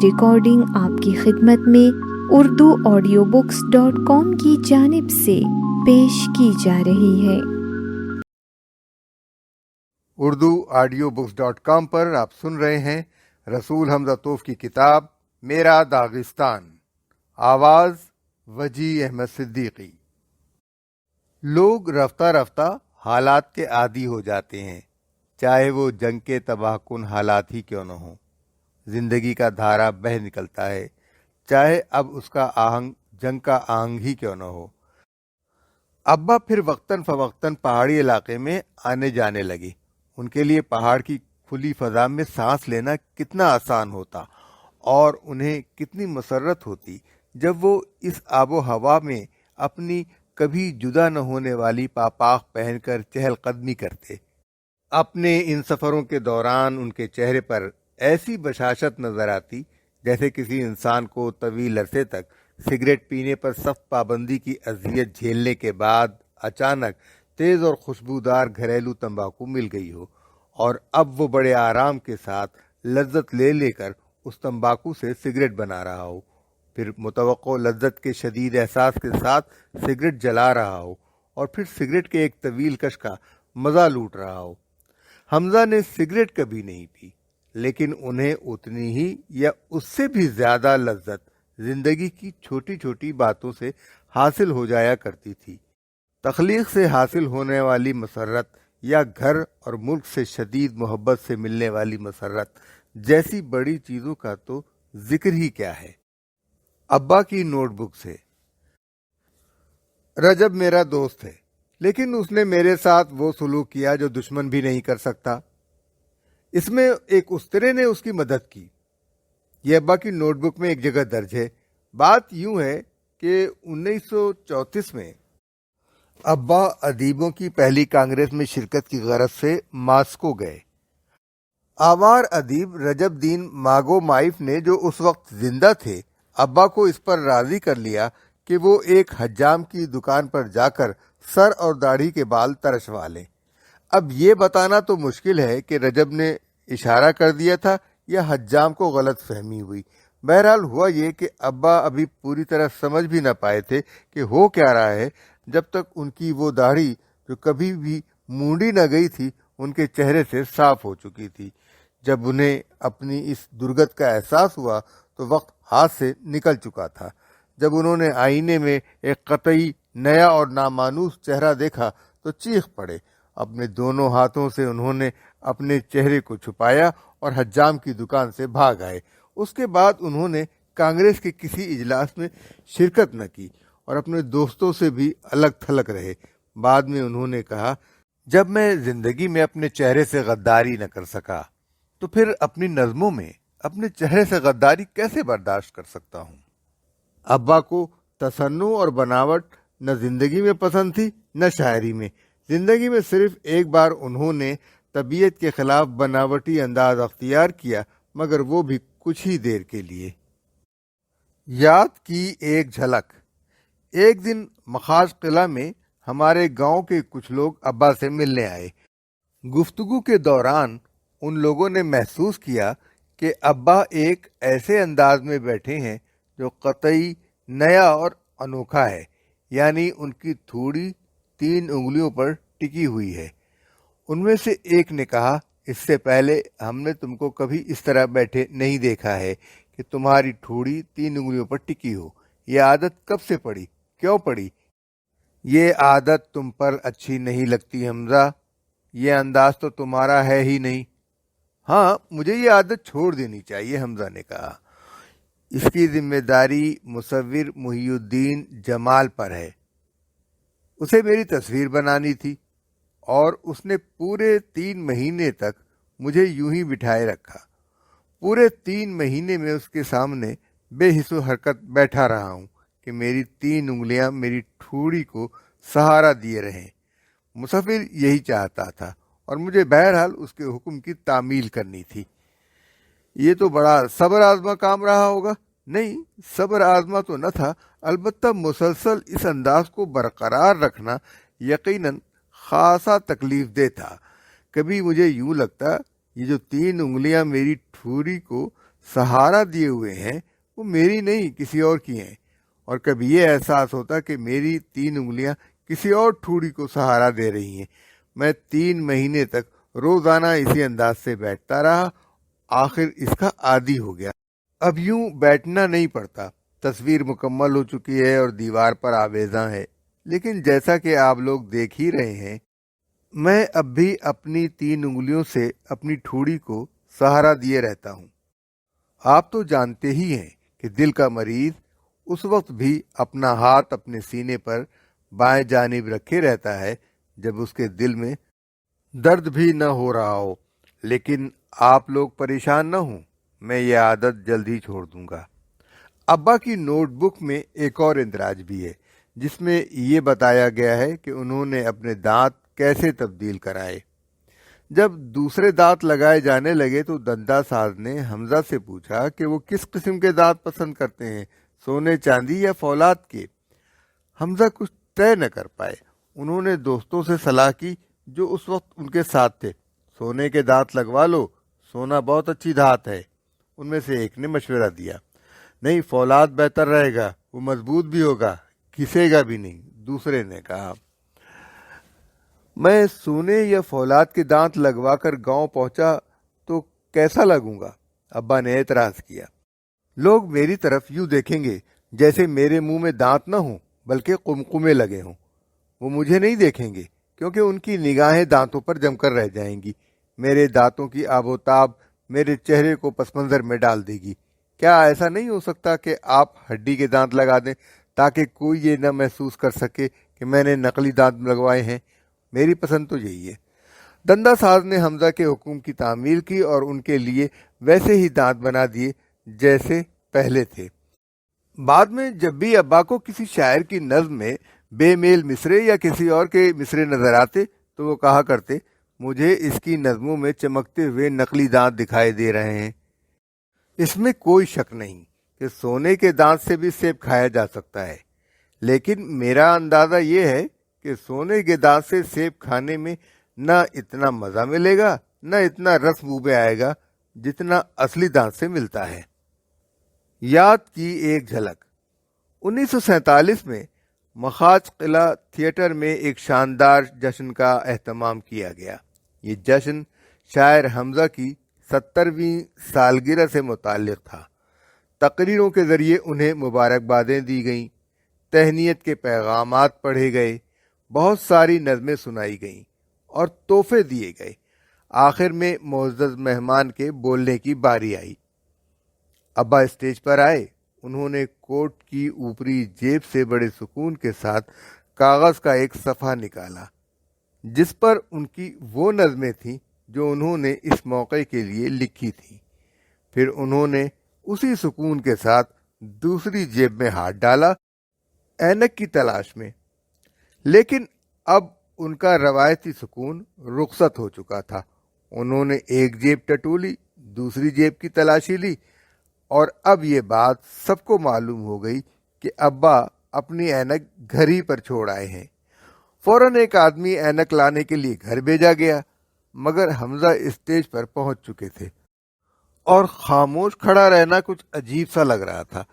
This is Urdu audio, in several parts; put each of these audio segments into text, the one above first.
ریکارڈنگ آپ کی خدمت میں urduaudiobooks.com کی جانب سے پیش کی جا رہی ہے۔ urduaudiobooks.com پر آپ سن رہے ہیں رسول حمزہ توف کی کتاب میرا داغستان، آواز وجی احمد صدیقی۔ لوگ رفتہ رفتہ حالات کے عادی ہو جاتے ہیں، چاہے وہ جنگ کے تباہ کن حالات ہی کیوں نہ ہوں۔ زندگی کا دھارا بہہ نکلتا ہے، چاہے اب اس کا آہنگ جنگ کا آہنگ ہی کیوں نہ ہو۔ ابا پھر وقتاً فوقتاً پہاڑی علاقے میں آنے جانے لگے۔ ان کے لیے پہاڑ کی کھلی فضا میں سانس لینا کتنا آسان ہوتا اور انہیں کتنی مسرت ہوتی جب وہ اس آب و ہوا میں اپنی کبھی جدا نہ ہونے والی پاپاخ پہن کر چہل قدمی کرتے۔ اپنے ان سفروں کے دوران ان کے چہرے پر ایسی بشاشت نظر آتی جیسے کسی انسان کو طویل عرصے تک سگریٹ پینے پر سخت پابندی کی اذیت جھیلنے کے بعد اچانک تیز اور خوشبودار گھریلو تمباکو مل گئی ہو، اور اب وہ بڑے آرام کے ساتھ لذت لے لے کر اس تمباکو سے سگریٹ بنا رہا ہو، پھر متوقع لذت کے شدید احساس کے ساتھ سگریٹ جلا رہا ہو، اور پھر سگریٹ کے ایک طویل کش کا مزہ لوٹ رہا ہو۔ حمزہ نے سگریٹ کبھی نہیں پی، لیکن انہیں اتنی ہی یا اس سے بھی زیادہ لذت زندگی کی چھوٹی چھوٹی باتوں سے حاصل ہو جایا کرتی تھی۔ تخلیق سے حاصل ہونے والی مسرت یا گھر اور ملک سے شدید محبت سے ملنے والی مسرت جیسی بڑی چیزوں کا تو ذکر ہی کیا ہے۔ ابا کی نوٹ بک سے: رجب میرا دوست ہے، لیکن اس نے میرے ساتھ وہ سلوک کیا جو دشمن بھی نہیں کر سکتا۔ اس میں ایک استرے نے اس کی مدد کی۔ یہ ابا کی نوٹ بک میں ایک جگہ درج ہے۔ بات یوں ہے کہ 1934 میں ابا ادیبوں کی پہلی کانگریس میں شرکت کی غرض سے ماسکو گئے۔ آوار ادیب رجب دین ماگومایف نے، جو اس وقت زندہ تھے، ابا کو اس پر راضی کر لیا کہ وہ ایک حجام کی دکان پر جا کر سر اور داڑھی کے بال ترشوا لیں۔ اب یہ بتانا تو مشکل ہے کہ رجب نے اشارہ کر دیا تھا یا حجام کو غلط فہمی ہوئی۔ بہرحال ہوا یہ کہ ابا ابھی پوری طرح سمجھ بھی نہ پائے تھے کہ ہو کیا رہا ہے، جب تک ان کی وہ داڑھی جو کبھی بھی مونڈی نہ گئی تھی ان کے چہرے سے صاف ہو چکی تھی۔ جب انہیں اپنی اس درگت کا احساس ہوا تو وقت ہاتھ سے نکل چکا تھا۔ جب انہوں نے آئینے میں ایک قطعی نیا اور نامانوس چہرہ دیکھا تو چیخ پڑے۔ اپنے دونوں ہاتھوں سے انہوں نے اپنے چہرے کو چھپایا اور حجام کی دکان سے بھاگ آئے۔ اس کے بعد انہوں نے کانگریس کے کسی اجلاس میں شرکت نہ کی اور اپنے دوستوں سے بھی الگ تھلگ رہے۔ بعد میں انہوں نے کہا، جب میں زندگی میں اپنے چہرے سے غداری نہ کر سکا تو پھر اپنی نظموں میں اپنے چہرے سے غداری کیسے برداشت کر سکتا ہوں؟ ابا کو تصنع اور بناوٹ نہ زندگی میں پسند تھی نہ شاعری میں۔ زندگی میں صرف ایک بار انہوں نے طبیعت کے خلاف بناوٹی انداز اختیار کیا، مگر وہ بھی کچھ ہی دیر کے لیے۔ یاد کی ایک جھلک: ایک دن مخاز قلعہ میں ہمارے گاؤں کے کچھ لوگ ابا سے ملنے آئے۔ گفتگو کے دوران ان لوگوں نے محسوس کیا کہ ابا ایک ایسے انداز میں بیٹھے ہیں جو قطعی نیا اور انوکھا ہے، یعنی ان کی تھوڑی 3 انگلیوں پر ٹکی ہوئی ہے۔ ان میں سے ایک نے کہا، اس سے پہلے ہم نے تم کو کبھی اس طرح بیٹھے نہیں دیکھا ہے کہ تمہاری ٹھوڑی 3 انگلیوں پر ٹکی ہو۔ یہ عادت کب سے پڑی؟ کیوں پڑی؟ یہ عادت تم پر اچھی نہیں لگتی حمزہ، یہ انداز تو تمہارا ہے ہی نہیں۔ ہاں، مجھے یہ عادت چھوڑ دینی چاہیے، حمزہ نے کہا۔ اس کی ذمہ داری مصور محی الدین جمال پر ہے۔ اسے میری تصویر بنانی تھی اور اس نے پورے 3 مہینے تک مجھے یوں ہی بٹھائے رکھا۔ پورے 3 مہینے میں اس کے سامنے بے حس و حرکت بیٹھا رہا ہوں کہ میری 3 انگلیاں میری ٹھوڑی کو سہارا دیے رہیں۔ مصور یہی چاہتا تھا اور مجھے بہرحال اس کے حکم کی تعمیل کرنی تھی۔ یہ تو بڑا صبر آزما کام رہا ہوگا۔ نہیں، صبر آزما تو نہ تھا، البتہ مسلسل اس انداز کو برقرار رکھنا یقیناً خاصا تکلیف دہ تھا۔ کبھی مجھے یوں لگتا یہ جو 3 انگلیاں میری ٹھوری کو سہارا دیے ہوئے ہیں وہ میری نہیں کسی اور کی ہیں، اور کبھی یہ احساس ہوتا کہ میری 3 انگلیاں کسی اور ٹھوڑی کو سہارا دے رہی ہیں۔ میں 3 مہینے تک روزانہ اسی انداز سے بیٹھتا رہا، آخر اس کا عادی ہو گیا۔ اب یوں بیٹھنا نہیں پڑتا، تصویر مکمل ہو چکی ہے اور دیوار پر آویزاں ہے، لیکن جیسا کہ آپ لوگ دیکھ ہی رہے ہیں، میں اب بھی اپنی 3 انگلیوں سے اپنی ٹھوڑی کو سہارا دیے رہتا ہوں۔ آپ تو جانتے ہی ہیں کہ دل کا مریض اس وقت بھی اپنا ہاتھ اپنے سینے پر بائیں جانب رکھے رہتا ہے جب اس کے دل میں درد بھی نہ ہو رہا ہو، لیکن آپ لوگ پریشان نہ ہوں، میں یہ عادت جلد ہی چھوڑ دوں گا۔ ابا کی نوٹ بک میں ایک اور اندراج بھی ہے جس میں یہ بتایا گیا ہے کہ انہوں نے اپنے دانت کیسے تبدیل کرائے۔ جب دوسرے دانت لگائے جانے لگے تو دندا ساز نے حمزہ سے پوچھا کہ وہ کس قسم کے دانت پسند کرتے ہیں، سونے چاندی یا فولاد کے۔ حمزہ کچھ طے نہ کر پائے۔ انہوں نے دوستوں سے صلاح کی جو اس وقت ان کے ساتھ تھے، سونے کے دانت لگوا لو، سونا بہت اچھی دھات ہے۔ ان میں سے ایک نے مشورہ دیا، نہیں فولاد بہتر رہے گا، وہ مضبوط بھی ہوگا، گھسے گا بھی نہیں۔ دوسرے نے کہا، میں سونے یا فولاد کے دانت لگوا کر گاؤں پہنچا تو کیسا لگوں گا؟ ابا نے اعتراض کیا، لوگ میری طرف یوں دیکھیں گے جیسے میرے منہ میں دانت نہ ہوں بلکہ قمقمے لگے ہوں۔ وہ مجھے نہیں دیکھیں گے کیونکہ ان کی نگاہیں دانتوں پر جم کر رہ جائیں گی۔ میرے دانتوں کی آب و تاب میرے چہرے کو پس منظر میں ڈال دے گی۔ کیا ایسا نہیں ہو سکتا کہ آپ ہڈی کے دانت لگا دیں تاکہ کوئی یہ نہ محسوس کر سکے کہ میں نے نقلی دانت لگوائے ہیں؟ میری پسند تو یہی ہے۔ دندا ساز نے حمزہ کے حکم کی تعمیل کی اور ان کے لیے ویسے ہی دانت بنا دیے جیسے پہلے تھے۔ بعد میں جب بھی ابا کو کسی شاعر کی نظم میں بے میل مصرے یا کسی اور کے مصرے نظر آتے تو وہ کہا کرتے، مجھے اس کی نظموں میں چمکتے ہوئے نقلی دانت دکھائی دے رہے ہیں۔ اس میں کوئی شک نہیں کہ سونے کے دانت سے بھی سیب کھایا جا سکتا ہے، لیکن میرا اندازہ یہ ہے کہ سونے کے دانت سے سیب کھانے میں نہ اتنا مزہ ملے گا نہ اتنا رس منہ میں آئے گا جتنا اصلی دانت سے ملتا ہے۔ یاد کی ایک جھلک۔ 1947 میں مخاج قلعہ تھیٹر میں ایک شاندار جشن کا اہتمام کیا گیا۔ یہ جشن شاعر حمزہ کی 70ویں سالگرہ سے متعلق تھا۔ تقریروں کے ذریعے انہیں مبارکبادیں دی گئیں، تہنیت کے پیغامات پڑھے گئے، بہت ساری نظمیں سنائی گئیں اور تحفے دیے گئے۔ آخر میں معزز مہمان کے بولنے کی باری آئی۔ ابا اسٹیج پر آئے۔ انہوں نے کوٹ کی اوپری جیب سے بڑے سکون کے ساتھ کاغذ کا ایک صفحہ نکالا جس پر ان کی وہ نظمیں تھیں جو انہوں نے اس موقع کے لیے لکھی تھیں۔ پھر انہوں نے اسی سکون کے ساتھ دوسری جیب میں ہاتھ ڈالا، اینک کی تلاش میں، لیکن اب ان کا روایتی سکون رخصت ہو چکا تھا۔ انہوں نے ایک جیب ٹٹولی، دوسری جیب کی تلاشی لی، اور اب یہ بات سب کو معلوم ہو گئی کہ ابا اپنی اینک گھر ہی پر چھوڑ آئے ہیں۔ فوراً ایک آدمی اینک لانے کے لیے گھر بھیجا گیا، مگر حمزہ اسٹیج پر پہنچ چکے تھے اور خاموش کھڑا رہنا کچھ عجیب سا لگ رہا تھا۔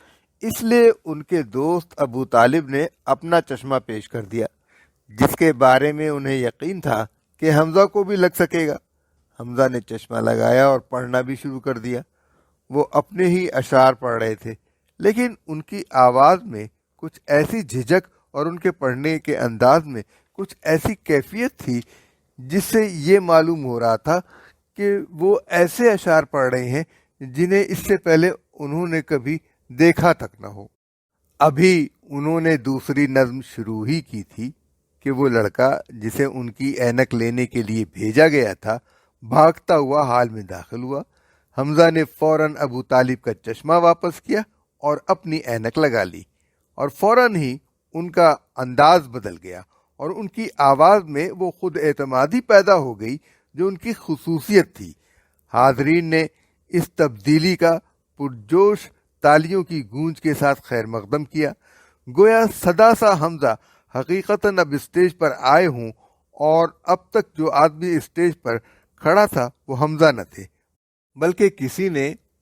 اس لیے ان کے دوست ابو طالب نے اپنا چشمہ پیش کر دیا جس کے بارے میں انہیں یقین تھا کہ حمزہ کو بھی لگ سکے گا۔ حمزہ نے چشمہ لگایا اور پڑھنا بھی شروع کر دیا۔ وہ اپنے ہی اشعار پڑھ رہے تھے، لیکن ان کی آواز میں کچھ ایسی جھجک اور ان کے پڑھنے کے انداز میں کچھ ایسی کیفیت تھی جس سے یہ معلوم ہو رہا تھا کہ وہ ایسے اشعار پڑھ رہے ہیں جنہیں اس سے پہلے انہوں نے کبھی دیکھا تک نہ ہو۔ ابھی انہوں نے دوسری نظم شروع ہی کی تھی کہ وہ لڑکا جسے ان کی اینک لینے کے لیے بھیجا گیا تھا بھاگتا ہوا ہال میں داخل ہوا۔ حمزہ نے فوراً ابو طالب کا چشمہ واپس کیا اور اپنی اینک لگا لی، اور فوراً ہی ان کا انداز بدل گیا اور ان کی آواز میں وہ خود اعتمادی پیدا ہو گئی جو ان کی خصوصیت تھی۔ حاضرین نے اس تبدیلی کا پرجوش تالیوں کی گونج کے ساتھ خیر مقدم کیا، گویا صدا سا حمزہ حقیقتاً اب اسٹیج پر آئے ہوں، اور اب تک جو آدمی اسٹیج پر کھڑا تھا وہ حمزہ نہ تھے بلکہ کسی نے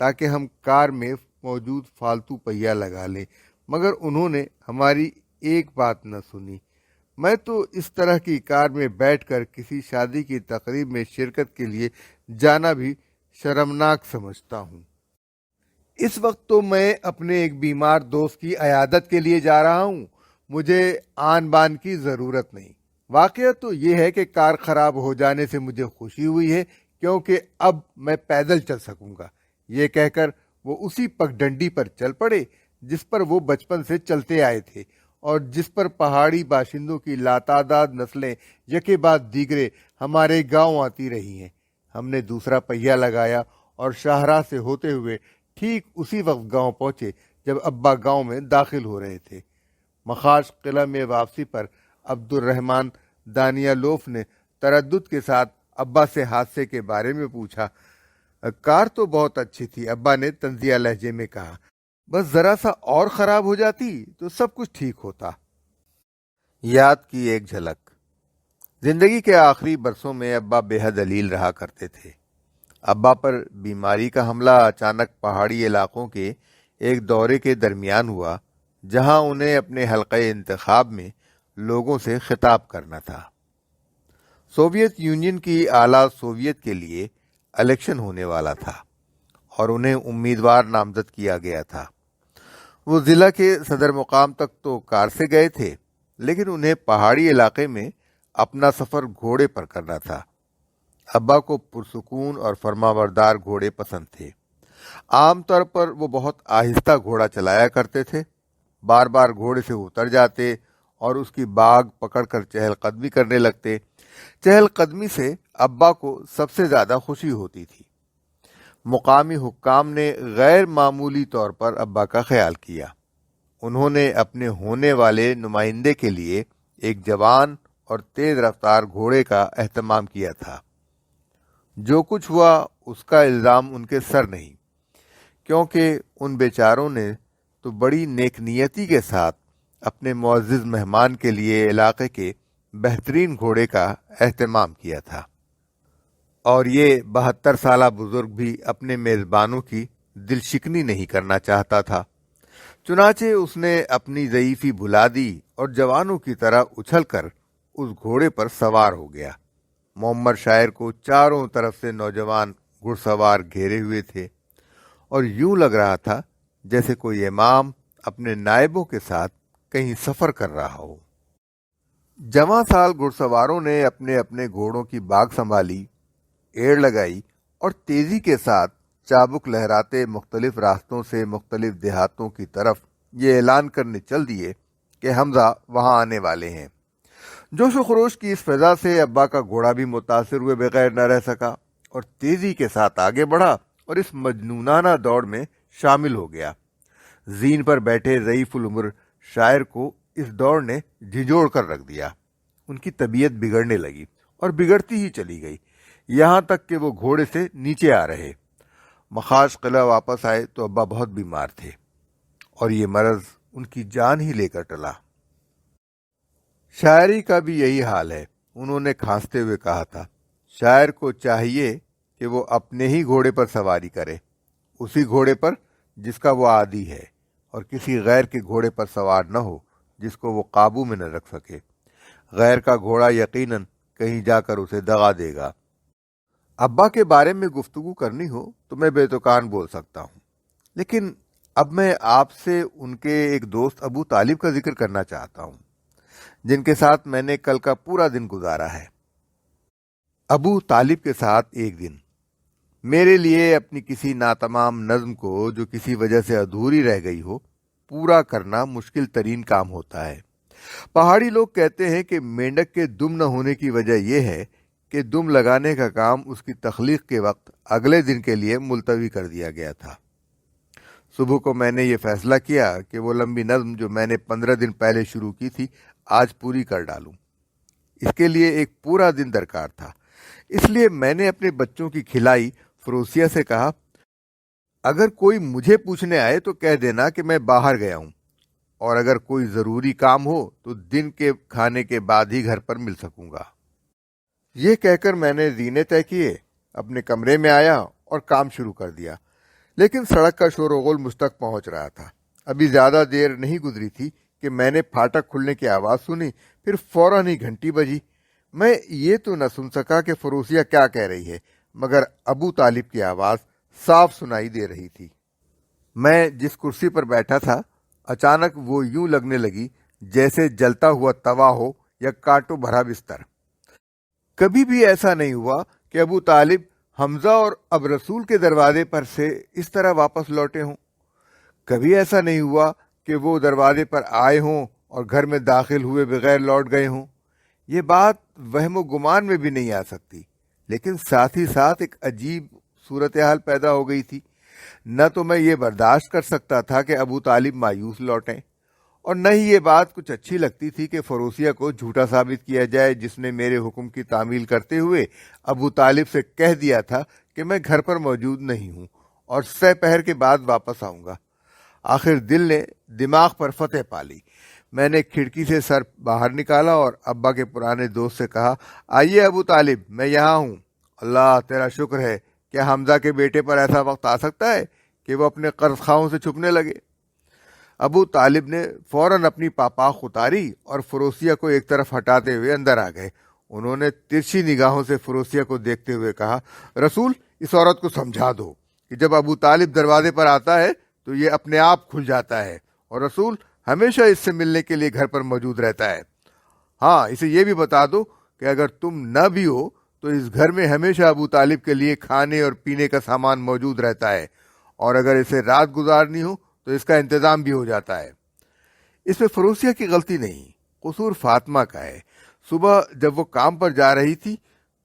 تاکہ ہم کار میں موجود فالتو پہیہ لگا لیں، مگر انہوں نے ہماری ایک بات نہ سنی۔ میں تو اس طرح کی کار میں بیٹھ کر کسی شادی کی تقریب میں شرکت کے لیے جانا بھی شرمناک سمجھتا ہوں۔ اس وقت تو میں اپنے ایک بیمار دوست کی عیادت کے لیے جا رہا ہوں، مجھے آن بان کی ضرورت نہیں۔ واقعہ تو یہ ہے کہ کار خراب ہو جانے سے مجھے خوشی ہوئی ہے، کیونکہ اب میں پیدل چل سکوں گا۔ یہ کہہ کر وہ اسی پگڈنڈی پر چل پڑے جس پر وہ بچپن سے چلتے آئے تھے اور جس پر پہاڑی باشندوں کی لاتعداد نسلیں یکے بعد دیگرے ہمارے گاؤں آتی رہی ہیں۔ ہم نے دوسرا پہیہ لگایا اور شاہراہ سے ہوتے ہوئے ٹھیک اسی وقت گاؤں پہنچے جب ابا گاؤں میں داخل ہو رہے تھے۔ مخاش قلعہ میں واپسی پر عبد الرحمن دانیالوف نے تردد کے ساتھ ابا سے حادثے کے بارے میں پوچھا۔ کار تو بہت اچھی تھی، ابا نے طنزیہ لہجے میں کہا، بس ذرا سا اور خراب ہو جاتی تو سب کچھ ٹھیک ہوتا۔ یاد کی ایک جھلک۔ زندگی کے آخری برسوں میں ابا بے حد علیل رہا کرتے تھے۔ ابا پر بیماری کا حملہ اچانک پہاڑی علاقوں کے ایک دورے کے درمیان ہوا، جہاں انہیں اپنے حلقہ انتخاب میں لوگوں سے خطاب کرنا تھا۔ سوویت یونین کی اعلیٰ سوویت کے لیے الیکشن ہونے والا تھا اور انہیں امیدوار نامزد کیا گیا تھا۔ وہ ضلع کے صدر مقام تک تو کار سے گئے تھے، لیکن انہیں پہاڑی علاقے میں اپنا سفر گھوڑے پر کرنا تھا۔ ابا کو پرسکون اور فرمانبردار گھوڑے پسند تھے۔ عام طور پر وہ بہت آہستہ گھوڑا چلایا کرتے تھے، بار بار گھوڑے سے اتر جاتے اور اس کی باگ پکڑ کر چہل قدمی کرنے لگتے۔ چہل قدمی سے ابا کو سب سے زیادہ خوشی ہوتی تھی۔ مقامی حکام نے غیر معمولی طور پر ابا کا خیال کیا۔ انہوں نے اپنے ہونے والے نمائندے کے لیے ایک جوان اور تیز رفتار گھوڑے کا اہتمام کیا تھا۔ جو کچھ ہوا اس کا الزام ان کے سر نہیں، کیونکہ ان بیچاروں نے تو بڑی نیک نیتی کے ساتھ اپنے معزز مہمان کے لیے علاقے کے بہترین گھوڑے کا اہتمام کیا تھا، اور یہ 72 سالہ بزرگ بھی اپنے میزبانوں کی دل شکنی نہیں کرنا چاہتا تھا۔ چنانچہ اس نے اپنی ضعیفی بھلا دی اور جوانوں کی طرح اچھل کر اس گھوڑے پر سوار ہو گیا۔ معمر شاعر کو چاروں طرف سے نوجوان گھڑ سوار گھیرے ہوئے تھے اور یوں لگ رہا تھا جیسے کوئی امام اپنے نائبوں کے ساتھ کہیں سفر کر رہا ہو۔ جواں سال گھڑ سواروں نے اپنے اپنے گھوڑوں کی باگ سنبھالی، ایڑ لگائی اور تیزی کے ساتھ چابک لہراتے مختلف راستوں سے مختلف دیہاتوں کی طرف یہ اعلان کرنے چل دیے کہ حمزہ وہاں آنے والے ہیں۔ جوش و خروش کی اس فضا سے ابا کا گھوڑا بھی متاثر ہوئے بغیر نہ رہ سکا اور تیزی کے ساتھ آگے بڑھا اور اس مجنونانہ دوڑ میں شامل ہو گیا۔ زین پر بیٹھے ضعیف العمر شاعر کو اس دوڑ نے جھنجھوڑ کر رکھ دیا۔ ان کی طبیعت بگڑنے لگی اور بگڑتی ہی چلی گئی، یہاں تک کہ وہ گھوڑے سے نیچے آ رہے۔ مخاش قلعہ واپس آئے تو ابا بہت بیمار تھے اور یہ مرض ان کی جان ہی لے کر ٹلا۔ شاعری کا بھی یہی حال ہے، انہوں نے کھانستے ہوئے کہا تھا۔ شاعر کو چاہیے کہ وہ اپنے ہی گھوڑے پر سواری کرے، اسی گھوڑے پر جس کا وہ عادی ہے، اور کسی غیر کے گھوڑے پر سوار نہ ہو جس کو وہ قابو میں نہ رکھ سکے۔ غیر کا گھوڑا یقیناً کہیں جا کر اسے دغا دے گا۔ ابا کے بارے میں گفتگو کرنی ہو تو میں بے تکان بول سکتا ہوں، لیکن اب میں آپ سے ان کے ایک دوست ابو طالب کا ذکر کرنا چاہتا ہوں، جن کے ساتھ میں نے کل کا پورا دن گزارا ہے۔ ابو طالب کے ساتھ ایک دن میرے لیے اپنی کسی ناتمام نظم کو جو کسی وجہ سے ادھوری رہ گئی ہو پورا کرنا مشکل ترین کام ہوتا ہے۔ پہاڑی لوگ کہتے ہیں کہ مینڈک کے دم نہ ہونے کی وجہ یہ ہے کہ دم لگانے کا کام اس کی تخلیق کے وقت اگلے دن کے لیے ملتوی کر دیا گیا تھا۔ صبح کو میں نے یہ فیصلہ کیا کہ وہ لمبی نظم جو میں نے 15 دن پہلے شروع کی تھی آج پوری کر ڈالوں۔ اس کے لیے ایک پورا دن درکار تھا، اس لیے میں نے اپنے بچوں کی کھلائی فروسیہ سے کہا، اگر کوئی مجھے پوچھنے آئے تو کہہ دینا کہ میں باہر گیا ہوں، اور اگر کوئی ضروری کام ہو تو دن کے کھانے کے بعد ہی گھر پر مل سکوں گا۔ یہ کہہ کر میں نے زینے طے کیے، اپنے کمرے میں آیا اور کام شروع کر دیا۔ لیکن سڑک کا شور و غل مجھ تک پہنچ رہا تھا۔ ابھی زیادہ دیر نہیں گزری تھی کہ میں نے پھاٹک کھلنے کی آواز سنی، پھر فوراً ہی گھنٹی بجی۔ میں یہ تو نہ سن سکا کہ فروسیہ کیا کہہ رہی ہے، مگر ابو طالب کی آواز صاف سنائی دے رہی تھی۔ میں جس کرسی پر بیٹھا تھا اچانک وہ یوں لگنے لگی جیسے جلتا ہوا توا ہو یا کانٹوں بھرا بستر۔ کبھی بھی ایسا نہیں ہوا کہ ابو طالب حمزہ اور اب رسول کے دروازے پر سے اس طرح واپس لوٹے ہوں۔ کبھی ایسا نہیں ہوا کہ وہ دروازے پر آئے ہوں اور گھر میں داخل ہوئے بغیر لوٹ گئے ہوں۔ یہ بات وہم و گمان میں بھی نہیں آ سکتی، لیکن ساتھ ہی ساتھ ایک عجیب صورتحال پیدا ہو گئی تھی۔ نہ تو میں یہ برداشت کر سکتا تھا کہ ابو طالب مایوس لوٹیں، اور نہ ہی یہ بات کچھ اچھی لگتی تھی کہ فروسیہ کو جھوٹا ثابت کیا جائے، جس نے میرے حکم کی تعمیل کرتے ہوئے ابو طالب سے کہہ دیا تھا کہ میں گھر پر موجود نہیں ہوں اور سہ پہر کے بعد واپس آؤں گا۔ آخر دل نے دماغ پر فتح پا لی۔ میں نے کھڑکی سے سر باہر نکالا اور ابا کے پرانے دوست سے کہا، آئیے ابو طالب، میں یہاں ہوں۔ اللہ تیرا شکر ہے، کیا حمزہ کے بیٹے پر ایسا وقت آ سکتا ہے کہ وہ اپنے قرض خواہوں سے چھپنے لگے؟ ابو طالب نے فوراً اپنی پاپاخ اتاری اور فروسیہ کو ایک طرف ہٹاتے ہوئے اندر آ گئے۔ انہوں نے ترچھی نگاہوں سے فروسیہ کو دیکھتے ہوئے کہا، رسول، اس عورت کو سمجھا دو کہ جب ابو طالب دروازے پر آتا ہے تو یہ اپنے آپ کھل جاتا ہے، اور رسول ہمیشہ اس سے ملنے کے لیے گھر پر موجود رہتا ہے۔ ہاں، اسے یہ بھی بتا دو کہ اگر تم نہ بھی ہو تو اس گھر میں ہمیشہ ابو طالب کے لیے کھانے اور پینے کا سامان موجود رہتا ہے، اور اگر اسے رات گزارنی ہو تو اس کا انتظام بھی ہو جاتا ہے۔ اس میں فروسیہ کی غلطی نہیں، قصور فاطمہ کا ہے۔ صبح جب وہ کام پر جا رہی تھی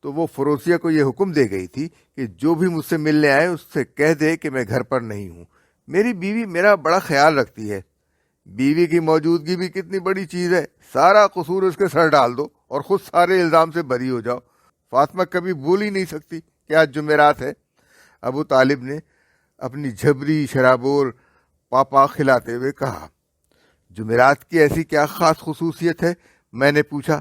تو وہ فروسیہ کو یہ حکم دے گئی تھی کہ جو بھی مجھ سے ملنے آئے اس سے کہہ دے کہ میں گھر پر نہیں ہوں۔ میری بیوی میرا بڑا خیال رکھتی ہے۔ بیوی کی موجودگی بھی کتنی بڑی چیز ہے، سارا قصور اس کے سر ڈال دو اور خود سارے الزام سے بری ہو جاؤ۔ فاطمہ کبھی بھول ہی نہیں سکتی کہ آج جمعرات ہے۔ ابو طالب نے اپنی جھبری شرابور پاپا کھلاتے ہوئے کہا، جمعرات کی ایسی کیا خاص خصوصیت ہے؟ میں نے پوچھا۔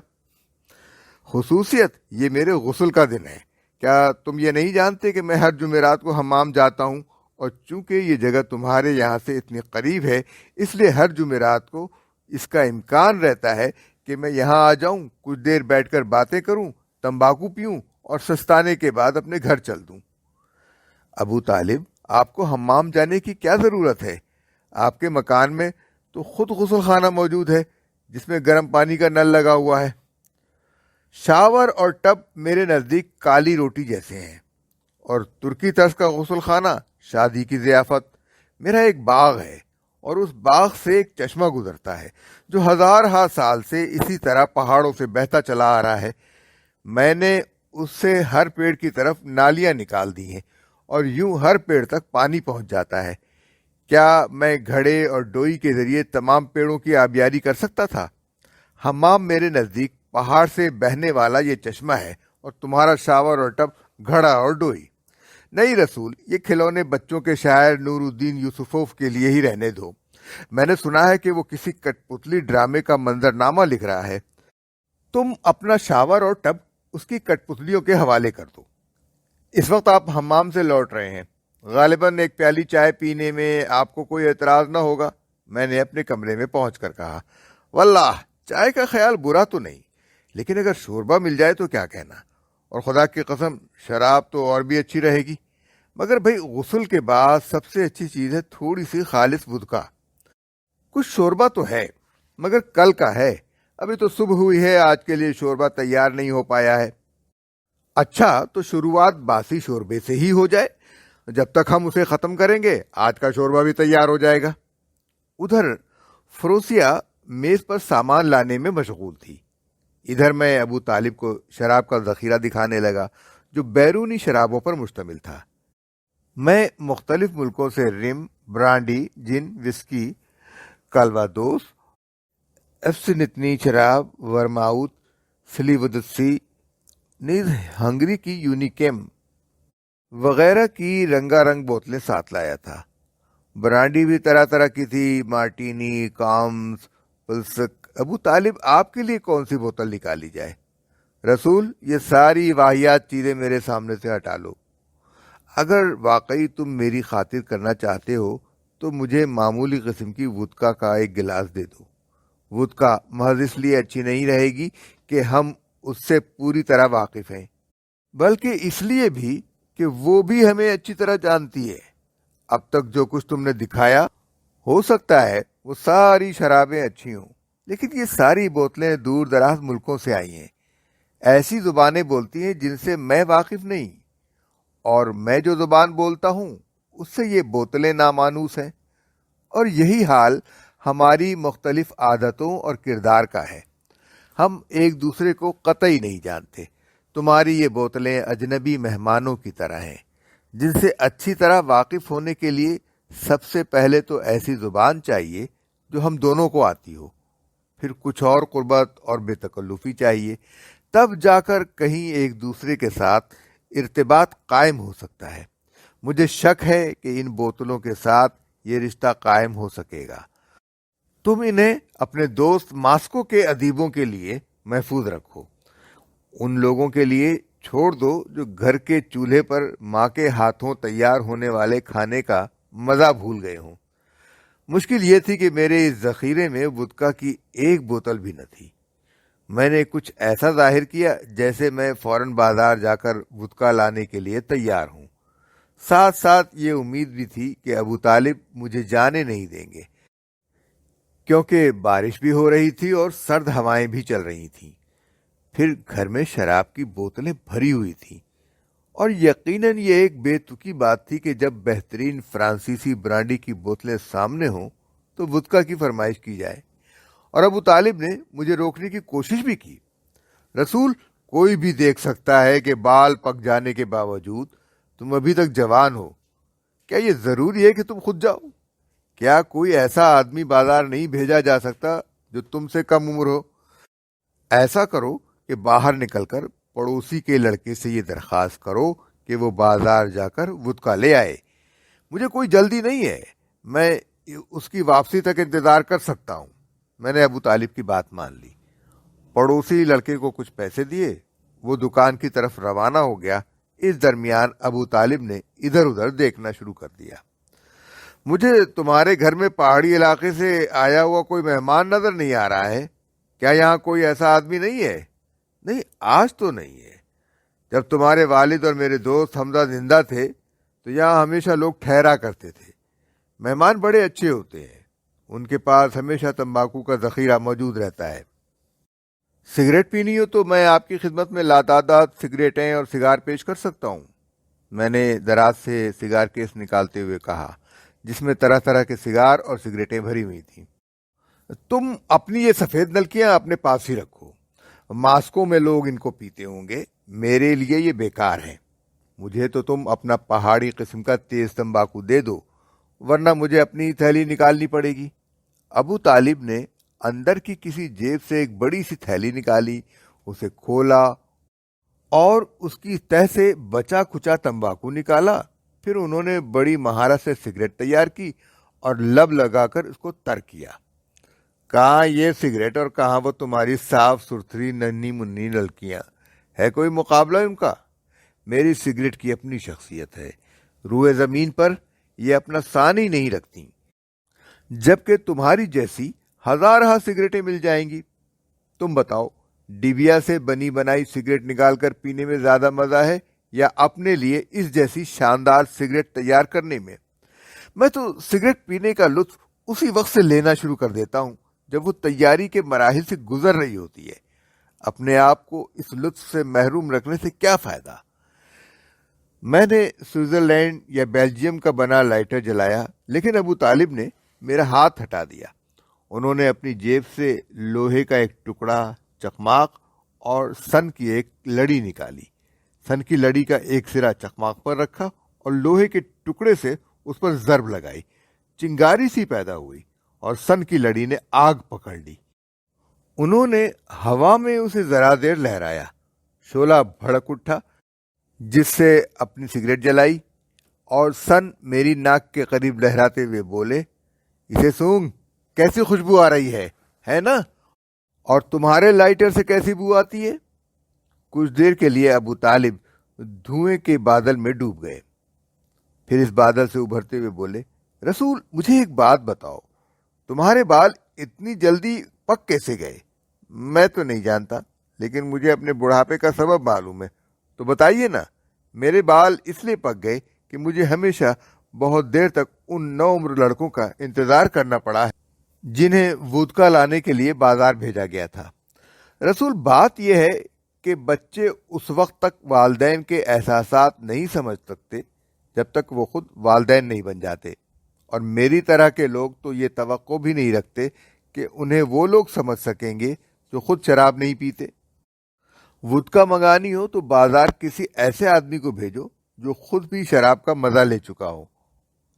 خصوصیت؟ یہ میرے غسل کا دن ہے۔ کیا تم یہ نہیں جانتے کہ میں ہر جمعرات کو حمام جاتا ہوں، اور چونکہ یہ جگہ تمہارے یہاں سے اتنی قریب ہے اس لیے ہر جمعرات کو اس کا امکان رہتا ہے کہ میں یہاں آ جاؤں، کچھ دیر بیٹھ کر باتیں کروں، تمباکو پیوں اور سستانے کے بعد اپنے گھر چل دوں۔ ابو طالب، آپ کو حمام جانے کی کیا ضرورت ہے؟ آپ کے مکان میں تو خود غسل خانہ موجود ہے جس میں گرم پانی کا نل لگا ہوا ہے۔ شاور اور ٹب میرے نزدیک کالی روٹی جیسے ہیں، اور ترکی طرز کا غسل خانہ شادی کی ضیافت۔ میرا ایک باغ ہے اور اس باغ سے ایک چشمہ گزرتا ہے جو ہزارہا سال سے اسی طرح پہاڑوں سے بہتا چلا آ رہا ہے۔ میں نے اس سے ہر پیڑ کی طرف نالیاں نکال دی ہیں اور یوں ہر پیڑ تک پانی پہنچ جاتا ہے۔ کیا میں گھڑے اور ڈوئی کے ذریعے تمام پیڑوں کی آبیاری کر سکتا تھا؟ حمام میرے نزدیک پہاڑ سے بہنے والا یہ چشمہ ہے، اور تمہارا شاور اور ٹب گھڑا اور ڈوئی۔ نہیں رسول، یہ کھلونے بچوں کے شاعر نور الدین یوسفوف کے لیے ہی رہنے دو۔ میں نے سنا ہے کہ وہ کسی کٹ پتلی ڈرامے کا منظرنامہ لکھ رہا ہے۔ تم اپنا شاور اور ٹب اس کی کٹ پتلیوں کے حوالے کر دو۔ اس وقت آپ حمام سے لوٹ رہے ہیں، غالباً ایک پیالی چائے پینے میں آپ کو کوئی اعتراض نہ ہوگا، میں نے اپنے کمرے میں پہنچ کر کہا۔ واللہ چائے کا خیال برا تو نہیں، لیکن اگر شوربہ مل جائے تو کیا کہنا، اور خدا کی قسم شراب تو اور بھی اچھی رہے گی، مگر بھئی غسل کے بعد سب سے اچھی چیز ہے تھوڑی سی خالص ودکا۔ کچھ شوربہ تو ہے مگر کل کا ہے، ابھی تو صبح ہوئی ہے، آج کے لیے شوربہ تیار نہیں ہو پایا ہے۔ اچھا تو شروعات باسی شوربے سے ہی ہو جائے، جب تک ہم اسے ختم کریں گے آج کا شوربہ بھی تیار ہو جائے گا۔ ادھر فروسیہ میز پر سامان لانے میں مشغول تھی، ادھر میں ابو طالب کو شراب کا ذخیرہ دکھانے لگا جو بیرونی شرابوں پر مشتمل تھا۔ میں مختلف ملکوں سے رم، برانڈی، جن، وسکی، کالوادوس، ایفسنتنی شراب، ورماؤتھ، سلیودسی، نیز ہنگری کی یونیکیم وغیرہ کی رنگا رنگ بوتلیں ساتھ لایا تھا۔ برانڈی بھی طرح طرح کی تھی، مارٹینی، کامس، پلسک۔ ابو طالب، آپ کے لیے کون سی بوتل نکالی جائے؟ رسول، یہ ساری واہیات چیزیں میرے سامنے سے ہٹا لو۔ اگر واقعی تم میری خاطر کرنا چاہتے ہو تو مجھے معمولی قسم کی وودکا کا ایک گلاس دے دو۔ وودکا محض اس لیے اچھی نہیں رہے گی کہ ہم اس سے پوری طرح واقف ہیں، بلکہ اس لیے بھی کہ وہ بھی ہمیں اچھی طرح جانتی ہے۔ اب تک جو کچھ تم نے دکھایا، ہو سکتا ہے وہ ساری شرابیں اچھی ہوں، لیکن یہ ساری بوتلیں دور دراز ملکوں سے آئی ہیں، ایسی زبانیں بولتی ہیں جن سے میں واقف نہیں، اور میں جو زبان بولتا ہوں اس سے یہ بوتلیں نامانوس ہیں۔ اور یہی حال ہماری مختلف عادتوں اور کردار کا ہے، ہم ایک دوسرے کو قطعی نہیں جانتے۔ تمہاری یہ بوتلیں اجنبی مہمانوں کی طرح ہیں، جن سے اچھی طرح واقف ہونے کے لیے سب سے پہلے تو ایسی زبان چاہیے جو ہم دونوں کو آتی ہو، پھر کچھ اور قربت اور بے تکلفی چاہیے، تب جا کر کہیں ایک دوسرے کے ساتھ ارتباط قائم ہو سکتا ہے۔ مجھے شک ہے کہ ان بوتلوں کے ساتھ یہ رشتہ قائم ہو سکے گا۔ تم انہیں اپنے دوست ماسکو کے ادیبوں کے لیے محفوظ رکھو، ان لوگوں کے لیے چھوڑ دو جو گھر کے چولہے پر ماں کے ہاتھوں تیار ہونے والے کھانے کا مزہ بھول گئے ہوں۔ مشکل یہ تھی کہ میرے اس ذخیرے میں وودکا کی ایک بوتل بھی نہ تھی۔ میں نے کچھ ایسا ظاہر کیا جیسے میں فوراً بازار جا کر وودکا لانے کے لیے تیار ہوں۔ ساتھ ساتھ یہ امید بھی تھی کہ ابو طالب مجھے جانے نہیں دیں گے، کیونکہ بارش بھی ہو رہی تھی اور سرد ہوائیں بھی چل رہی تھیں۔ پھر گھر میں شراب کی بوتلیں بھری ہوئی تھیں، اور یقیناً یہ ایک بے تکی بات تھی کہ جب بہترین فرانسیسی برانڈی کی بوتلیں سامنے ہوں تو وودکا کی فرمائش کی جائے۔ اور ابو طالب نے مجھے روکنے کی کوشش بھی کی۔ رسول، کوئی بھی دیکھ سکتا ہے کہ بال پک جانے کے باوجود تم ابھی تک جوان ہو، کیا یہ ضروری ہے کہ تم خود جاؤ؟ کیا کوئی ایسا آدمی بازار نہیں بھیجا جا سکتا جو تم سے کم عمر ہو؟ ایسا کرو کہ باہر نکل کر پڑوسی کے لڑکے سے یہ درخواست کرو کہ وہ بازار جا کر وودکا لے آئے۔ مجھے کوئی جلدی نہیں ہے، میں اس کی واپسی تک انتظار کر سکتا ہوں۔ میں نے ابو طالب کی بات مان لی، پڑوسی لڑکے کو کچھ پیسے دیے، وہ دکان کی طرف روانہ ہو گیا۔ اس درمیان ابو طالب نے ادھر ادھر دیکھنا شروع کر دیا۔ مجھے تمہارے گھر میں پہاڑی علاقے سے آیا ہوا کوئی مہمان نظر نہیں آ رہا ہے، کیا یہاں کوئی ایسا آدمی نہیں ہے؟ نہیں، آج تو نہیں ہے۔ جب تمہارے والد اور میرے دوست حمزہ زندہ تھے تو یہاں ہمیشہ لوگ ٹھہرا کرتے تھے۔ مہمان بڑے اچھے ہوتے ہیں، ان کے پاس ہمیشہ تمباکو کا ذخیرہ موجود رہتا ہے۔ سگریٹ پینی ہو تو میں آپ کی خدمت میں لاتعداد سگریٹیں اور سگار پیش کر سکتا ہوں، میں نے دراز سے سگار کیس نکالتے ہوئے کہا، جس میں طرح طرح کے سگار اور سگریٹیں بھری ہوئی تھیں۔ تم اپنی یہ سفید نلکیاں اپنے پاس ہی رکھو، ماسکو میں لوگ ان کو پیتے ہوں گے، میرے لیے یہ بیکار ہیں۔ مجھے تو تم اپنا پہاڑی قسم کا تیز تمباکو دے دو، ورنہ مجھے اپنی تھیلی نکالنی پڑے گی۔ ابو طالب نے اندر کی کسی جیب سے ایک بڑی سی تھیلی نکالی، اسے کھولا اور اس کی تہ سے بچا کھچا تمباکو نکالا۔ پھر انہوں نے بڑی مہارت سے سگریٹ تیار کی اور لب لگا کر اس کو تر کیا۔ کہاں یہ سگریٹ اور کہاں وہ تمہاری صاف ستھری ننھی منی لڑکیاں، ہے کوئی مقابلہ ان کا؟ میری سگریٹ کی اپنی شخصیت ہے، روئے زمین پر یہ اپنا ثانی نہیں رکھتی، جبکہ تمہاری جیسی ہزارہ سگریٹیں مل جائیں گی۔ تم بتاؤ، ڈبیا سے بنی بنائی سگریٹ نکال کر پینے میں زیادہ مزہ ہے یا اپنے لیے اس جیسی شاندار سگریٹ تیار کرنے میں؟ میں تو سگریٹ پینے کا لطف اسی وقت سے لینا شروع کر دیتا ہوں جب وہ تیاری کے مراحل سے گزر رہی ہوتی ہے۔ اپنے آپ کو اس لطف سے محروم رکھنے سے کیا فائدہ؟ میں نے سوئٹزرلینڈ یا بیلجیم کا بنا لائٹر جلایا، لیکن ابو طالب نے میرا ہاتھ ہٹا دیا۔ انہوں نے اپنی جیب سے لوہے کا ایک ٹکڑا، چکماق اور سن کی ایک لڑی نکالی۔ سن کی لڑی کا ایک سرا چکماق پر رکھا اور لوہے کے ٹکڑے سے اس پر ضرب لگائی۔ چنگاری سی پیدا ہوئی اور سن کی لڑی نے آگ پکڑ لی۔ انہوں نے ہوا میں اسے ذرا دیر لہرایا، شعلہ بھڑک اٹھا، جس سے اپنی سگریٹ جلائی، اور سن میری ناک کے قریب لہراتے ہوئے بولے، اسے سونگ، کیسی خوشبو آ رہی ہے نا؟ اور تمہارے لائٹر سے کیسی بو آتی ہے؟ کچھ دیر کے لیے ابو طالب دھوئیں کے بادل میں ڈوب گئے۔ پھر اس بادل سے ابھرتے ہوئے بولے، رسول مجھے ایک بات بتاؤ، تمہارے بال اتنی جلدی پک کیسے گئے؟ میں تو نہیں جانتا، لیکن مجھے اپنے بڑھاپے کا سبب معلوم ہے، تو بتائیے نا۔ میرے بال اس لیے پک گئے کہ مجھے ہمیشہ بہت دیر تک ان نو عمر لڑکوں کا انتظار کرنا پڑا ہے جنہیں وودکا لانے کے لیے بازار بھیجا گیا تھا۔ رسول بات یہ ہے کہ بچے اس وقت تک والدین کے احساسات نہیں سمجھ سکتے جب تک وہ خود والدین نہیں بن جاتے، اور میری طرح کے لوگ تو یہ توقع بھی نہیں رکھتے کہ انہیں وہ لوگ سمجھ سکیں گے جو خود شراب نہیں پیتے۔ وودکا منگانی ہو تو بازار کسی ایسے آدمی کو بھیجو جو خود بھی شراب کا مزہ لے چکا ہو،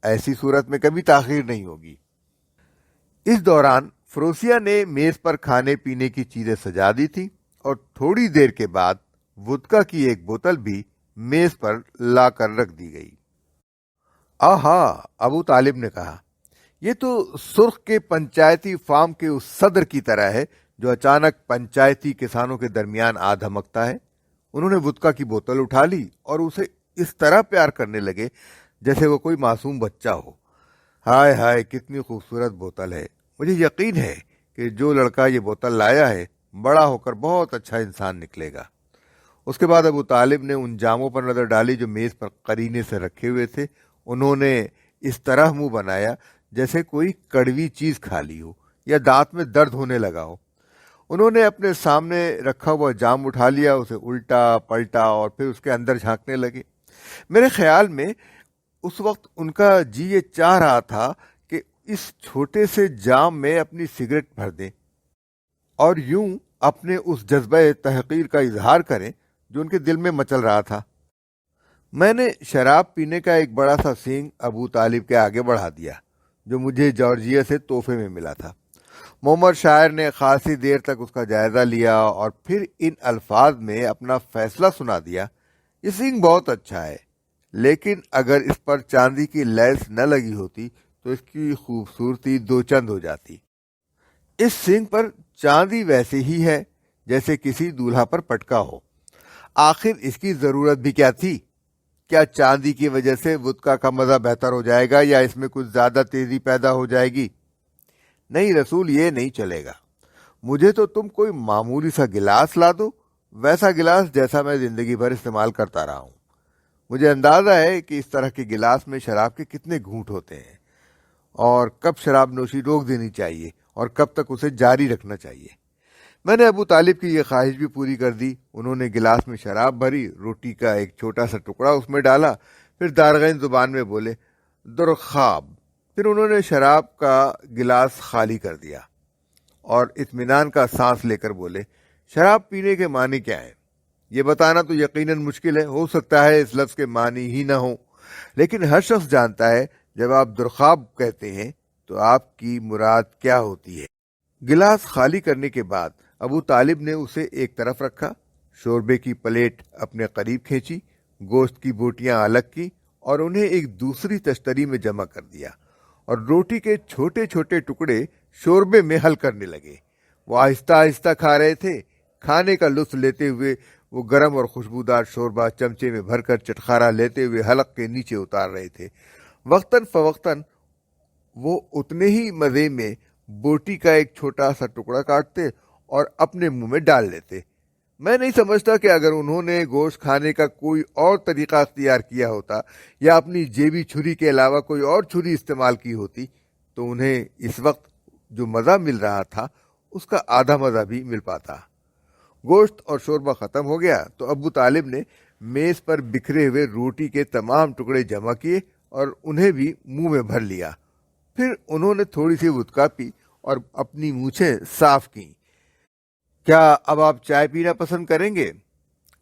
ایسی صورت میں کبھی تاخیر نہیں ہوگی۔ اس دوران فروسیا نے میز پر کھانے پینے کی چیزیں سجا دی تھی، اور تھوڑی دیر کے بعد وودکا کی ایک بوتل بھی میز پر لا کر رکھ دی گئی۔ آہا، ابو طالب نے کہا، یہ تو سرخ کے پنچایتی فارم کے اس صدر کی طرح ہے جو اچانک پنچایتی کسانوں کے درمیان آ دھمکتا ہے۔ انہوں نے وودکا کی بوتل اٹھا لی اور اسے اس طرح پیار کرنے لگے جیسے وہ کوئی معصوم بچہ ہو۔ ہائے ہائے، کتنی خوبصورت بوتل ہے، مجھے یقین ہے کہ جو لڑکا یہ بوتل لایا ہے بڑا ہو کر بہت اچھا انسان نکلے گا۔ اس کے بعد ابو طالب نے ان جاموں پر نظر ڈالی جو میز پر قرینے سے رکھے ہوئے تھے۔ انہوں نے اس طرح منہ بنایا جیسے کوئی کڑوی چیز کھا لی ہو یا دانت میں درد ہونے لگا ہو۔ انہوں نے اپنے سامنے رکھا ہوا جام اٹھا لیا، اسے الٹا پلٹا اور پھر اس کے اندر جھانکنے لگے۔ میرے خیال میں اس وقت ان کا جی یہ چاہ رہا تھا کہ اس چھوٹے سے جام میں اپنی سگریٹ بھر دیں اور یوں اپنے اس جذبہ تحقیر کا اظہار کریں جو ان کے دل میں مچل رہا تھا۔ میں نے شراب پینے کا ایک بڑا سا سینگ ابو طالب کے آگے بڑھا دیا جو مجھے جارجیا سے تحفے میں ملا تھا۔ معمر شاعر نے خاصی دیر تک اس کا جائزہ لیا اور پھر ان الفاظ میں اپنا فیصلہ سنا دیا، یہ سینگ بہت اچھا ہے، لیکن اگر اس پر چاندی کی لیس نہ لگی ہوتی تو اس کی خوبصورتی دو چند ہو جاتی۔ اس سینگ پر چاندی ویسے ہی ہے جیسے کسی دولہا پر پٹکا ہو۔ آخر اس کی ضرورت بھی کیا تھی؟ کیا چاندی کی وجہ سے وودکا کا مزہ بہتر ہو جائے گا یا اس میں کچھ زیادہ تیزی پیدا ہو جائے گی؟ نہیں رسول، یہ نہیں چلے گا۔ مجھے تو تم کوئی معمولی سا گلاس لا دو، ویسا گلاس جیسا میں زندگی بھر استعمال کرتا رہا ہوں۔ مجھے اندازہ ہے کہ اس طرح کے گلاس میں شراب کے کتنے گھونٹ ہوتے ہیں، اور کب شراب نوشی روک دینی چاہیے اور کب تک اسے جاری رکھنا چاہیے۔ میں نے ابو طالب کی یہ خواہش بھی پوری کر دی۔ انہوں نے گلاس میں شراب بھری، روٹی کا ایک چھوٹا سا ٹکڑا اس میں ڈالا، پھر دارغین زبان میں بولے، درخواب۔ پھر انہوں نے شراب کا گلاس خالی کر دیا اور اطمینان کا سانس لے کر بولے، شراب پینے کے معنی کیا ہیں؟ یہ بتانا تو یقیناً مشکل ہے، ہو سکتا ہے اس لفظ کے معنی ہی نہ ہوں، لیکن ہر شخص جانتا ہے جب آپ درخواب کہتے ہیں تو آپ کی مراد کیا ہوتی ہے۔ گلاس خالی کرنے کے بعد ابو طالب نے اسے ایک طرف رکھا، شوربے کی پلیٹ اپنے قریب کھینچی، گوشت کی بوٹیاں الگ کی اور انہیں ایک دوسری تشتری میں جمع کر دیا، اور روٹی کے چھوٹے چھوٹے ٹکڑے شوربے میں حل کرنے لگے۔ وہ آہستہ آہستہ کھا رہے تھے، کھانے کا لطف لیتے ہوئے وہ گرم اور خوشبودار شوربہ چمچے میں بھر کر چٹخارا لیتے ہوئے حلق کے نیچے اتار رہے تھے۔ وقتاً فوقتاً وہ اتنے ہی مزے میں بوٹی کا ایک چھوٹا سا ٹکڑا کاٹتے اور اپنے منہ میں ڈال لیتے۔ میں نہیں سمجھتا کہ اگر انہوں نے گوشت کھانے کا کوئی اور طریقہ اختیار کیا ہوتا یا اپنی جیبی چھری کے علاوہ کوئی اور چھری استعمال کی ہوتی تو انہیں اس وقت جو مزہ مل رہا تھا اس کا آدھا مزہ بھی مل پاتا۔ گوشت اور شوربہ ختم ہو گیا تو ابو طالب نے میز پر بکھرے ہوئے روٹی کے تمام ٹکڑے جمع کیے اور انہیں بھی منہ میں بھر لیا۔ پھر انہوں نے تھوڑی سی وودکا پی اور اپنی مونچھیں صاف کیں۔ کیا اب آپ چائے پینا پسند کریں گے؟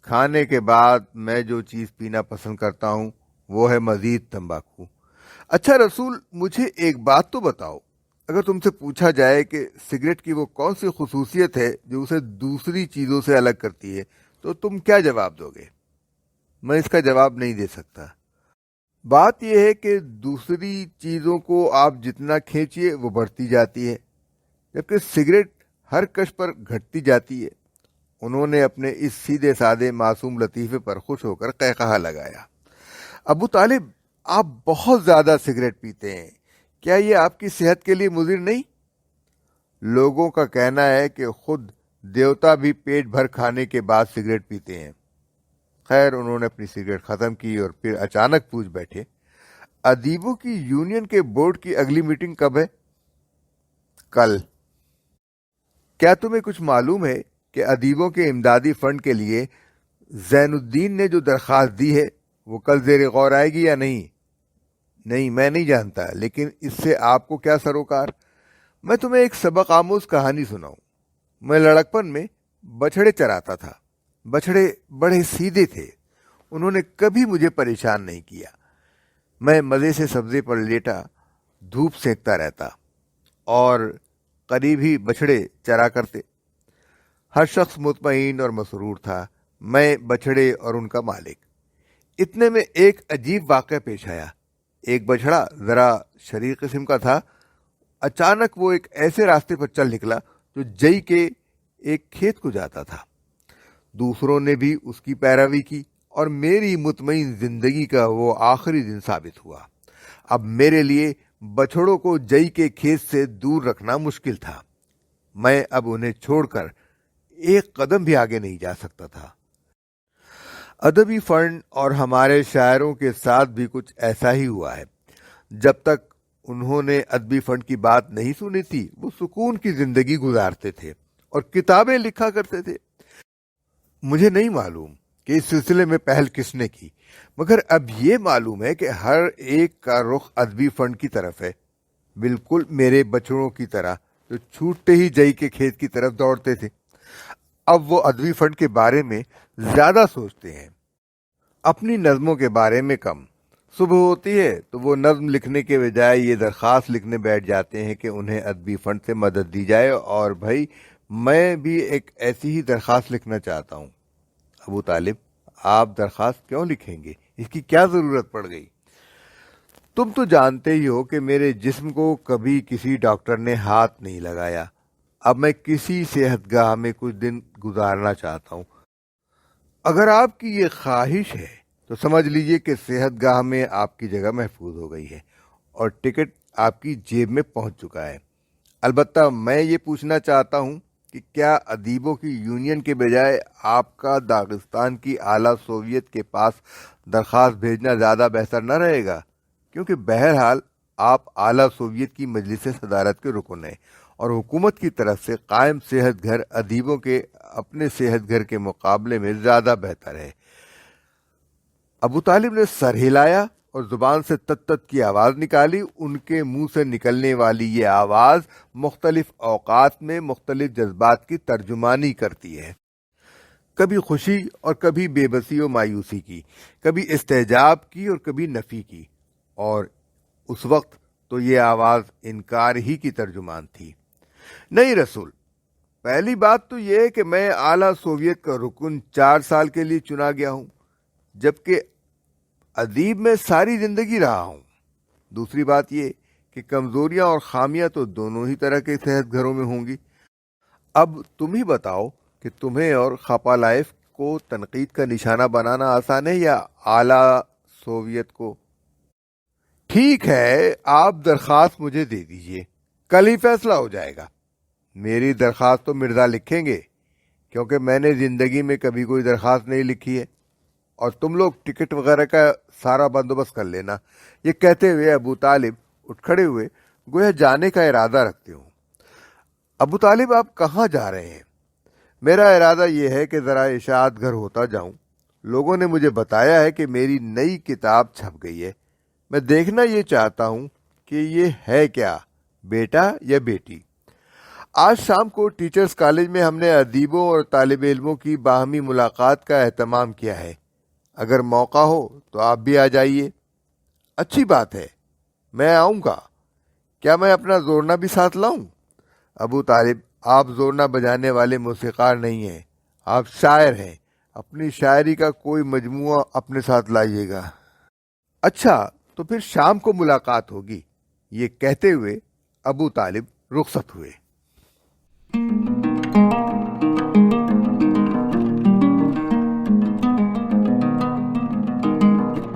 کھانے کے بعد میں جو چیز پینا پسند کرتا ہوں وہ ہے مزید تمباکو۔ اچھا رسول، مجھے ایک بات تو بتاؤ، اگر تم سے پوچھا جائے کہ سگریٹ کی وہ کون سی خصوصیت ہے جو اسے دوسری چیزوں سے الگ کرتی ہے تو تم کیا جواب دو گے؟ میں اس کا جواب نہیں دے سکتا۔ بات یہ ہے کہ دوسری چیزوں کو آپ جتنا کھینچیے وہ بڑھتی جاتی ہے، جبکہ سگریٹ ہر کش پر گھٹتی جاتی ہے۔ انہوں نے اپنے اس سیدھے سادے معصوم لطیفے پر خوش ہو کر قہقہہ لگایا۔ ابو طالب، آپ بہت زیادہ سگریٹ پیتے ہیں، کیا یہ آپ کی صحت کے لیے مضر نہیں؟ لوگوں کا کہنا ہے کہ خود دیوتا بھی پیٹ بھر کھانے کے بعد سگریٹ پیتے ہیں۔ خیر، انہوں نے اپنی سگریٹ ختم کی اور پھر اچانک پوچھ بیٹھے، ادیبوں کی یونین کے بورڈ کی اگلی میٹنگ کب ہے؟ کل۔ کیا تمہیں کچھ معلوم ہے کہ ادیبوں کے امدادی فنڈ کے لیے زین الدین نے جو درخواست دی ہے وہ کل زیر غور آئے گی یا نہیں؟ نہیں، میں نہیں جانتا، لیکن اس سے آپ کو کیا سروکار؟ میں تمہیں ایک سبق آموز کہانی سناؤں۔ میں لڑکپن میں بچھڑے چراتا تھا۔ بچھڑے بڑے سیدھے تھے، انہوں نے کبھی مجھے پریشان نہیں کیا۔ میں مزے سے سبزے پر لیٹا دھوپ سینکتا رہتا اور قریب ہی بچھڑے چرا کرتے۔ ہر شخص مطمئن اور مسرور تھا، میں بچھڑے اور ان کا مالک۔ اتنے میں ایک عجیب واقعہ پیش آیا۔ ایک بچھڑا ذرا شریر قسم کا تھا، اچانک وہ ایک ایسے راستے پر چل نکلا جو جئی کے ایک کھیت کو جاتا تھا۔ دوسروں نے بھی اس کی پیروی کی اور میری مطمئن زندگی کا وہ آخری دن ثابت ہوا۔ اب میرے لیے بچھڑوں کو جئی کے کھیت سے دور رکھنا مشکل تھا۔ میں اب انہیں چھوڑ کر ایک قدم بھی آگے نہیں جا سکتا تھا۔ ادبی فنڈ اور ہمارے شاعروں کے ساتھ بھی کچھ ایسا ہی ہوا ہے۔ جب تک انہوں نے ادبی فنڈ کی بات نہیں سنی تھی، وہ سکون کی زندگی گزارتے تھے اور کتابیں لکھا کرتے تھے۔ مجھے نہیں معلوم کہ اس سلسلے میں پہل کس نے کی، مگر اب یہ معلوم ہے کہ ہر ایک کا رخ ادبی فنڈ کی طرف ہے، بالکل میرے بچڑوں کی طرح جو چھوٹتے ہی جئی کے کھیت کی طرف دوڑتے تھے۔ اب وہ ادبی فنڈ کے بارے میں زیادہ سوچتے ہیں، اپنی نظموں کے بارے میں کم۔ صبح ہوتی ہے تو وہ نظم لکھنے کے بجائے یہ درخواست لکھنے بیٹھ جاتے ہیں کہ انہیں ادبی فنڈ سے مدد دی جائے، اور بھائی میں بھی ایک ایسی ہی درخواست لکھنا چاہتا ہوں۔ ابو طالب، آپ درخواست کیوں لکھیں گے؟ اس کی کیا ضرورت پڑ گئی؟ تم تو جانتے ہی ہو کہ میرے جسم کو کبھی کسی ڈاکٹر نے ہاتھ نہیں لگایا۔ اب میں کسی صحت گاہ میں کچھ دن گزارنا چاہتا ہوں۔ اگر آپ کی یہ خواہش ہے تو سمجھ لیجئے کہ صحت گاہ میں آپ کی جگہ محفوظ ہو گئی ہے اور ٹکٹ آپ کی جیب میں پہنچ چکا ہے۔ البتہ میں یہ پوچھنا چاہتا ہوں کہ کیا ادیبوں کی یونین کے بجائے آپ کا داغستان کی اعلیٰ سوویت کے پاس درخواست بھیجنا زیادہ بہتر نہ رہے گا؟ کیونکہ بہرحال آپ اعلیٰ سوویت کی مجلس صدارت کے رکن ہیں اور حکومت کی طرف سے قائم صحت گھر ادیبوں کے اپنے صحت گھر کے مقابلے میں زیادہ بہتر ہے۔ ابو طالب نے سر ہلایا اور زبان سے تت تت کی آواز نکالی۔ ان کے منہ سے نکلنے والی یہ آواز مختلف اوقات میں مختلف جذبات کی ترجمانی کرتی ہے، کبھی خوشی اور کبھی بے بسی و مایوسی کی، کبھی استعجاب کی اور کبھی نفی کی، اور اس وقت تو یہ آواز انکار ہی کی ترجمان تھی۔ نہیں رسول، پہلی بات تو یہ ہے کہ میں اعلیٰ سوویت کا رکن 4 سال کے لیے چنا گیا ہوں، جبکہ ادیب میں ساری زندگی رہا ہوں۔ دوسری بات یہ کہ کمزوریاں اور خامیاں تو دونوں ہی طرح کے صحت گھروں میں ہوں گی۔ اب تم ہی بتاؤ کہ تمہیں اور خپالائف کو تنقید کا نشانہ بنانا آسان ہے یا اعلیٰ سوویت کو؟ ٹھیک ہے، آپ درخواست مجھے دے دیجئے، کل ہی فیصلہ ہو جائے گا۔ میری درخواست تو مرزا لکھیں گے، کیونکہ میں نے زندگی میں کبھی کوئی درخواست نہیں لکھی ہے، اور تم لوگ ٹکٹ وغیرہ کا سارا بندوبست کر لینا۔ یہ کہتے ہوئے ابو طالب اٹھ کھڑے ہوئے، گویا جانے کا ارادہ رکھتے ہوں۔ ابو طالب، آپ کہاں جا رہے ہیں؟ میرا ارادہ یہ ہے کہ ذرا اشاعت گھر ہوتا جاؤں۔ لوگوں نے مجھے بتایا ہے کہ میری نئی کتاب چھپ گئی ہے۔ میں دیکھنا یہ چاہتا ہوں کہ یہ ہے کیا، بیٹا یا بیٹی۔ آج شام کو ٹیچرز کالج میں ہم نے ادیبوں اور طالب علموں کی باہمی ملاقات کا اہتمام کیا ہے۔ اگر موقع ہو تو آپ بھی آ جائیے۔ اچھی بات ہے، میں آؤں گا۔ کیا میں اپنا زورنا بھی ساتھ لاؤں؟ ابو طالب، آپ زورنا بجانے والے موسیقار نہیں ہیں، آپ شاعر ہیں۔ اپنی شاعری کا کوئی مجموعہ اپنے ساتھ لائیے گا۔ اچھا، تو پھر شام کو ملاقات ہوگی۔ یہ کہتے ہوئے ابو طالب رخصت ہوئے۔